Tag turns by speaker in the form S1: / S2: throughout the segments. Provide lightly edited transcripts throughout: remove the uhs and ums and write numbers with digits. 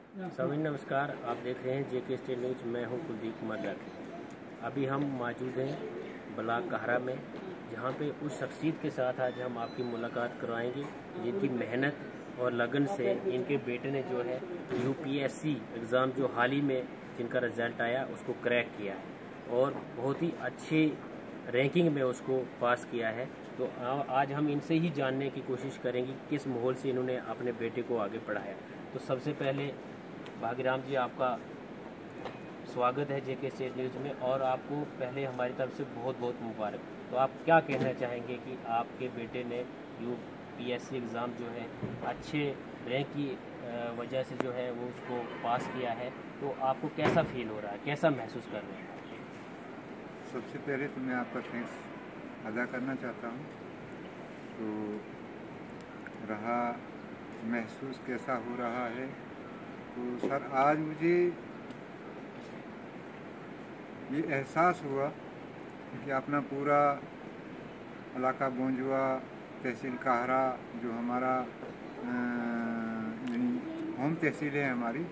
S1: सभी नमस्कार। आप देख रहे हैं जेके स्टेट न्यूज। मैं हूं कुलदीप कुमार राठी। अभी हम मौजूद हैं ब्लॉक कहरा में, जहां पे उस शख्सियत के साथ आज हम आपकी मुलाकात करवाएंगे जिनकी मेहनत और लगन से इनके बेटे ने जो है यूपीएससी एग्ज़ाम जो हाल ही में जिनका रिजल्ट आया उसको क्रैक किया है और बहुत ही अच्छी रैंकिंग में उसको पास किया है। तो आज हम इनसे ही जानने की कोशिश करेंगे किस माहौल से इन्होंने अपने बेटे को आगे पढ़ाया। तो सबसे पहले भाग्यराम जी, आपका स्वागत है जेके स्टेट न्यूज़ में और आपको पहले हमारी तरफ से बहुत बहुत मुबारक। तो आप क्या कहना चाहेंगे कि आपके बेटे ने यूपीएससी एग्ज़ाम जो है अच्छे रैंक की वजह से जो है वो उसको पास किया है, तो आपको कैसा फील हो रहा है, कैसा महसूस कर रहे हैं?
S2: सबसे पहले तो मैं आपका थैंक्स अदा करना चाहता हूँ। तो रहा महसूस कैसा हो रहा है, तो सर आज मुझे ये एहसास हुआ कि अपना पूरा इलाका बोंजुआ तहसील कहरा जो हमारा यानी होम तहसील है हमारी,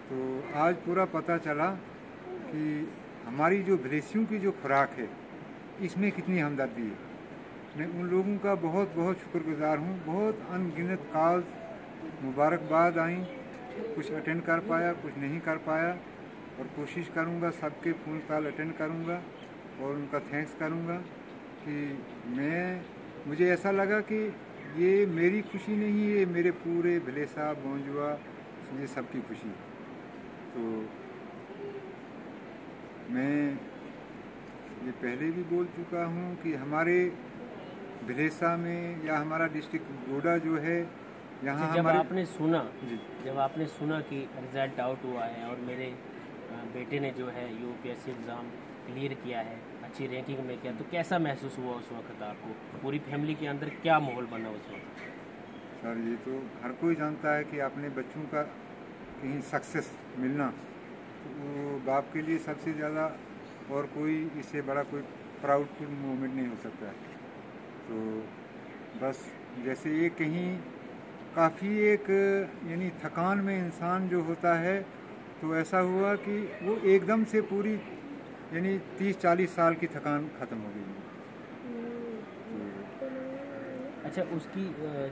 S2: तो आज पूरा पता चला कि हमारी जो विदेशियों की जो खुराक है इसमें कितनी हमदर्दी है। मैं उन लोगों का बहुत बहुत शुक्रगुजार हूँ। बहुत अनगिनत कॉल मुबारकबाद आई, कुछ अटेंड कर पाया, कुछ नहीं कर पाया, और कोशिश करूँगा सबके फ़ोन कॉल अटेंड करूँगा और उनका थैंक्स करूँगा कि मुझे ऐसा लगा कि ये मेरी खुशी नहीं है, मेरे पूरे भलेसा बोंजुआ ये सबकी खुशी है। तो मैं ये पहले भी बोल चुका हूँ कि हमारे भलेसा में या हमारा डिस्ट्रिक्ट डोडा जो है यहाँ
S1: जब आपने सुना कि रिज़ल्ट आउट हुआ है और मेरे बेटे ने जो है यूपीएससी एग्ज़ाम क्लियर किया है, अच्छी रैंकिंग में किया, तो कैसा महसूस हुआ उस वक्त आपको? पूरी फैमिली के अंदर क्या माहौल बना उस वक्त?
S2: सर ये तो हर कोई जानता है कि अपने बच्चों का कहीं सक्सेस मिलना तो वो बाप के लिए सबसे ज़्यादा और कोई इससे बड़ा कोई प्राउडफुल मोमेंट नहीं हो सकता है। तो बस जैसे ये कहीं काफ़ी एक यानी थकान में इंसान जो होता है, तो ऐसा हुआ कि वो एकदम से पूरी यानी 30-40 साल की थकान ख़त्म हो गई।
S1: अच्छा, उसकी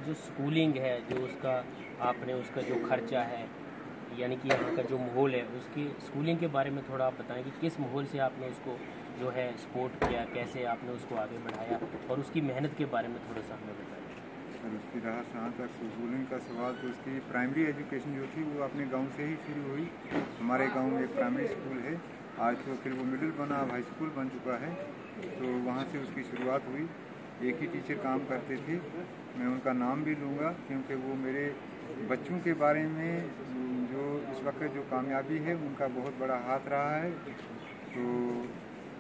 S1: जो स्कूलिंग है, जो उसका जो खर्चा है, यानी कि यहाँ का जो माहौल है, उसकी स्कूलिंग के बारे में थोड़ा आप बताएं कि किस माहौल से आपने उसको जो है सपोर्ट किया, कैसे आपने उसको आगे बढ़ाया, और उसकी मेहनत के बारे में थोड़ा सा हमें बताएं।
S2: सर उसकी रहा जहाँ तक स्कूलिंग का सवाल, तो उसकी प्राइमरी एजुकेशन जो थी वो अपने गांव से ही शुरू हुई। हमारे गांव में एक प्राइमरी स्कूल है, आज तो फिर वो मिडिल बना, अब हाई स्कूल बन चुका है। तो वहाँ से उसकी शुरुआत हुई। एक ही टीचर काम करते थे, मैं उनका नाम भी लूँगा क्योंकि वो मेरे बच्चों के बारे में जो इस वक्त जो कामयाबी है उनका बहुत बड़ा हाथ रहा है। तो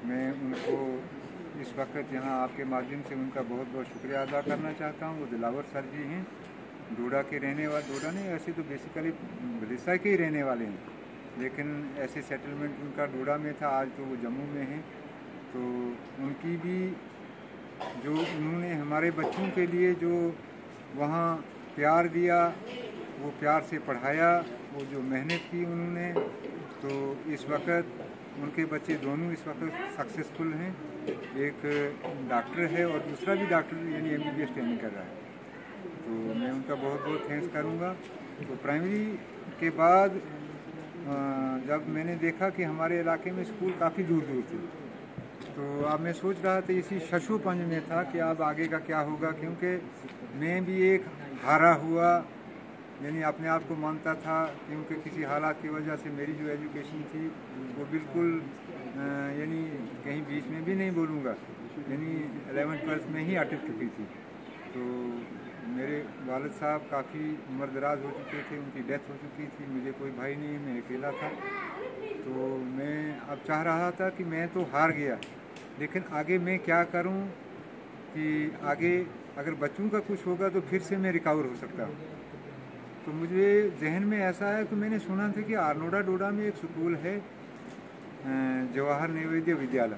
S2: मैं उनको इस वक्त यहाँ आपके माध्यम से उनका बहुत बहुत शुक्रिया अदा करना चाहता हूँ। वो दिलावर सर जी हैं, डोडा के रहने वाले, डोडा नहीं ऐसे तो बेसिकली भलेसा के ही रहने वाले हैं, लेकिन ऐसे सेटलमेंट उनका डोडा में था, आज तो वो जम्मू में हैं। तो उनकी भी जो उन्होंने हमारे बच्चों के लिए जो वहाँ प्यार दिया, वो प्यार से पढ़ाया, वो जो मेहनत की उन्होंने, तो इस वक्त उनके बच्चे दोनों इस वक्त सक्सेसफुल हैं। एक डॉक्टर है और दूसरा भी डॉक्टर यानी एमबीबीएस ट्रेनिंग कर रहा है। तो मैं उनका बहुत बहुत थैंक्स करूँगा। तो प्राइमरी के बाद जब मैंने देखा कि हमारे इलाके में स्कूल काफ़ी दूर दूर थे, तो अब मैं सोच रहा था इसी शशुपंज में था कि अब आगे का क्या होगा, क्योंकि मैं भी एक हारा हुआ यानी अपने आप को मानता था, क्योंकि किसी हालात की वजह से मेरी जो एजुकेशन थी वो बिल्कुल यानी कहीं बीच में भी नहीं बोलूँगा, यानी 11th-12th में ही अटक चुकी थी। तो मेरे वालिद साहब काफ़ी उम्र दराज हो चुके थे, उनकी डेथ हो चुकी थी, मुझे कोई भाई नहीं, मैं अकेला था। तो मैं अब चाह रहा था कि मैं तो हार गया, लेकिन आगे मैं क्या करूं कि आगे अगर बच्चों का कुछ होगा तो फिर से मैं रिकवर हो सकता हूं। तो मुझे जहन में ऐसा है कि मैंने सुना था कि आरनोडा डोडा में एक स्कूल है जवाहर नवोदय विद्यालय,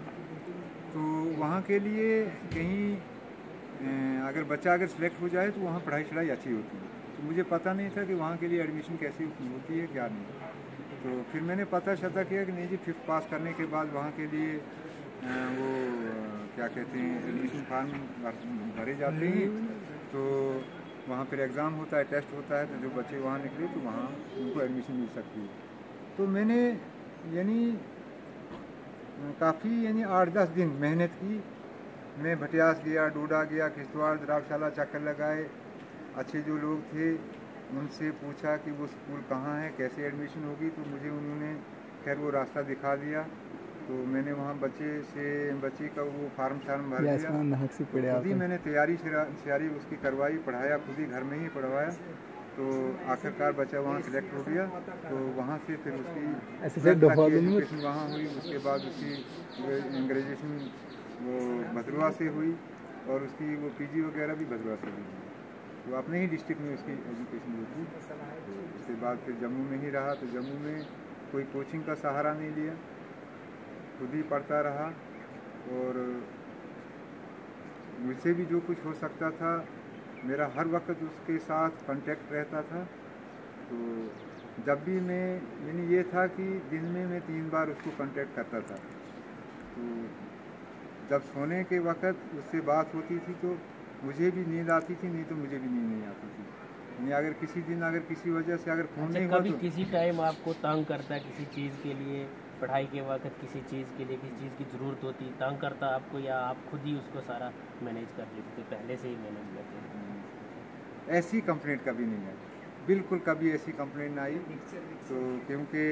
S2: तो वहाँ के लिए कहीं अगर बच्चा अगर सिलेक्ट हो जाए तो वहाँ पढ़ाई अच्छी होती है। तो मुझे पता नहीं था कि वहाँ के लिए एडमिशन कैसे होती है क्या नहीं। तो फिर मैंने पता शता किया कि नहीं जी 5th पास करने के बाद वहाँ के लिए वो क्या कहते हैं एडमिशन फार्म भरे जाते हैं, तो वहाँ फिर एग्ज़ाम होता है, टेस्ट होता है, तो जो बच्चे वहाँ निकले तो वहाँ उनको एडमिशन मिल सकती है। तो मैंने यानी काफ़ी यानी 8-10 दिन मेहनत की। मैं भटियास गया, डोडा गया, किश्तवाड़, द्राक्षाला चक्कर लगाए, अच्छे जो लोग थे उनसे पूछा कि वो स्कूल कहाँ है, कैसे एडमिशन होगी, तो मुझे उन्होंने खैर वो रास्ता दिखा दिया। तो मैंने वहाँ बच्चे का वो फार्म भर दिया, खुद ही मैंने तैयारी श्यारी उसकी करवाई, पढ़ाया, खुद ही घर में ही पढ़वाया। तो आखिरकार बच्चा वहाँ सिलेक्ट हो गया। तो वहाँ से फिर उसकी एजुकेशन वहाँ हुई। उसके बाद उसकी ग्रेजुएशन वो भद्रवा से हुई और उसकी वो पीजी वगैरह भी भद्रवा से हुई। तो अपने ही डिस्ट्रिक्ट में उसकी एजुकेशन हुई थी। तो उसके बाद फिर जम्मू में ही रहा। तो जम्मू में कोई कोचिंग का सहारा नहीं लिया, खुद ही पढ़ता रहा और मुझसे भी जो कुछ हो सकता था मेरा हर वक्त उसके साथ कांटेक्ट रहता था। तो जब भी मैं यानी ये था कि दिन में मैं 3 बार उसको कांटेक्ट करता था। तो जब सोने के वक्त उससे बात होती थी तो मुझे भी नींद आती थी, नहीं तो मुझे भी नींद नहीं आती थी। यानी अगर किसी दिन अगर किसी वजह से अगर फोन नहीं हुआ,
S1: कभी किसी टाइम आपको तंग करता है किसी चीज़ के लिए, पढ़ाई के वक्त किसी चीज़ के लिए किसी चीज़ की ज़रूरत होती, तंग करता आपको, या आप खुद ही उसको सारा मैनेज कर लेते थे, पहले से ही मैनेज करते थे?
S2: ऐसी कंप्लेंट कभी नहीं आई, बिल्कुल कभी ऐसी कंप्लेंट नहीं आई। तो क्योंकि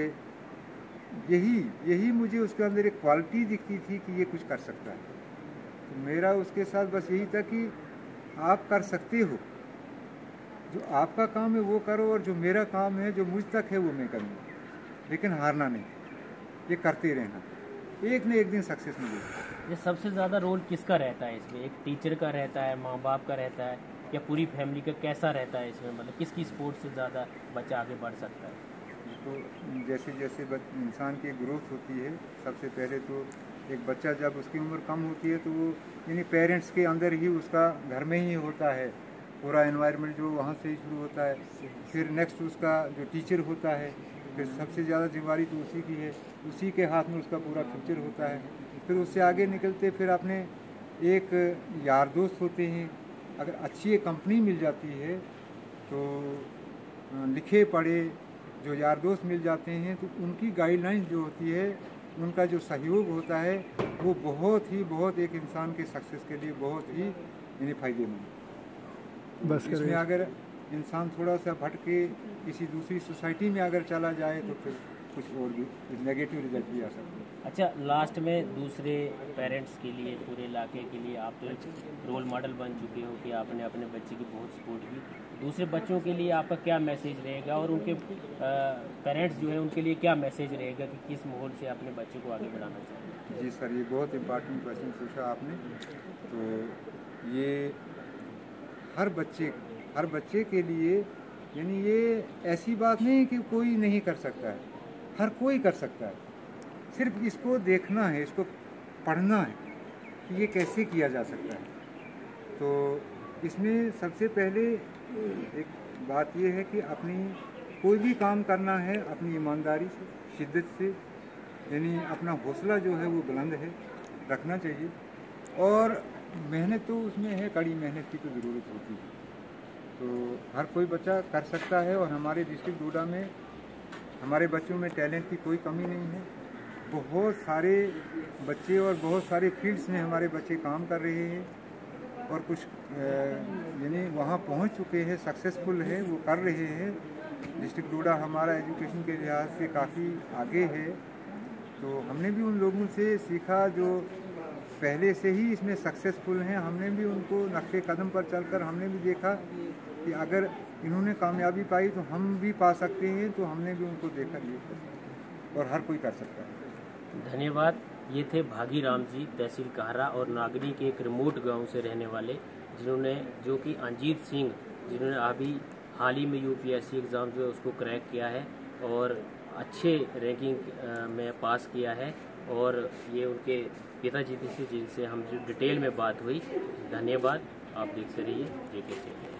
S2: यही मुझे उसके अंदर एक क्वालिटी दिखती थी कि ये कुछ कर सकता है। तो मेरा उसके साथ बस यही था कि आप कर सकते हो, जो आपका काम है वो करो और जो मेरा काम है जो मुझ तक है वो मैं करूँगा, लेकिन हारना नहीं, ये करते रहना, एक न एक दिन सक्सेस मिलेगी।
S1: ये सबसे ज़्यादा रोल किसका रहता है इसमें? एक टीचर का रहता है, माँ बाप का रहता है, या पूरी फैमिली का कैसा रहता है इसमें? मतलब किसकी सपोर्ट से ज़्यादा बच्चा आगे बढ़ सकता है?
S2: तो जैसे जैसे इंसान की ग्रोथ होती है, सबसे पहले तो एक बच्चा जब उसकी उम्र कम होती है तो वो यानी पेरेंट्स के अंदर ही उसका घर में ही होता है, पूरा एनवायरनमेंट जो वहाँ से ही शुरू होता है। फिर नेक्स्ट उसका जो टीचर होता है, फिर सबसे ज़्यादा जिम्मेदारी तो उसी की है, उसी के हाथ में उसका पूरा फ्यूचर होता है। फिर उससे आगे निकलते फिर अपने एक यार दोस्त होते हैं। अगर अच्छी एक कंपनी मिल जाती है तो लिखे पढ़े जो यार दोस्त मिल जाते हैं तो उनकी गाइडलाइंस जो होती है, उनका जो सहयोग होता है वो बहुत एक इंसान के सक्सेस के लिए बहुत ही यानी फायदेमंद। बस इसमें अगर इंसान थोड़ा सा भटके किसी दूसरी सोसाइटी में अगर चला जाए तो फिर कुछ और भी नेगेटिव रिजल्ट भी आ सकते हैं।
S1: अच्छा, लास्ट में दूसरे पेरेंट्स के लिए, पूरे इलाके के लिए आप तो एक रोल मॉडल बन चुके हो कि आपने अपने बच्चे की बहुत सपोर्ट की। दूसरे बच्चों के लिए आपका क्या मैसेज रहेगा, और उनके पेरेंट्स जो है उनके लिए क्या मैसेज रहेगा कि किस माहौल से अपने बच्चे को आगे बढ़ाना चाहिए?
S2: जी सर, ये बहुत इम्पोर्टेंट क्वेश्चन पूछा आपने। तो ये हर बच्चे के लिए यानी ये ऐसी बात नहीं कि कोई नहीं कर सकता है, हर कोई कर सकता है। सिर्फ इसको देखना है, इसको पढ़ना है कि ये कैसे किया जा सकता है। तो इसमें सबसे पहले एक बात ये है कि अपनी कोई भी काम करना है अपनी ईमानदारी से, शिद्दत से, यानी अपना हौसला जो है वो बुलंद है रखना चाहिए। और मेहनत तो उसमें है, कड़ी मेहनत की तो ज़रूरत होती है। तो हर कोई बच्चा कर सकता है। और हमारे डिस्ट्रिक्ट डोडा में हमारे बच्चों में टैलेंट की कोई कमी नहीं है। बहुत सारे बच्चे और बहुत सारे फील्ड्स में हमारे बच्चे काम कर रहे हैं और कुछ यानी वहाँ पहुँच चुके हैं, सक्सेसफुल है, वो कर रहे हैं। डिस्ट्रिक्ट डोडा हमारा एजुकेशन के लिहाज से काफ़ी आगे है। तो हमने भी उन लोगों से सीखा जो पहले से ही इसमें सक्सेसफुल हैं। हमने भी उनको नक्शे कदम पर चलकर हमने भी देखा कि अगर इन्होंने कामयाबी पाई तो हम भी पा सकते हैं। तो हमने भी उनको देखा ये, और हर कोई कर सकता है।
S1: धन्यवाद। ये थे भागीराम जी, तहसील कहरा और नागरी के एक रिमोट गांव से रहने वाले, जिन्होंने जो कि अंजीत सिंह, जिन्होंने अभी हाल ही में यूपीएससी एग्ज़ाम जो है उसको क्रैक किया है और अच्छे रैंकिंग में पास किया है। और ये उनके पिताजी से जिनसे हम जो डिटेल में बात हुई। धन्यवाद। आप देखते रहिए JK चैनल।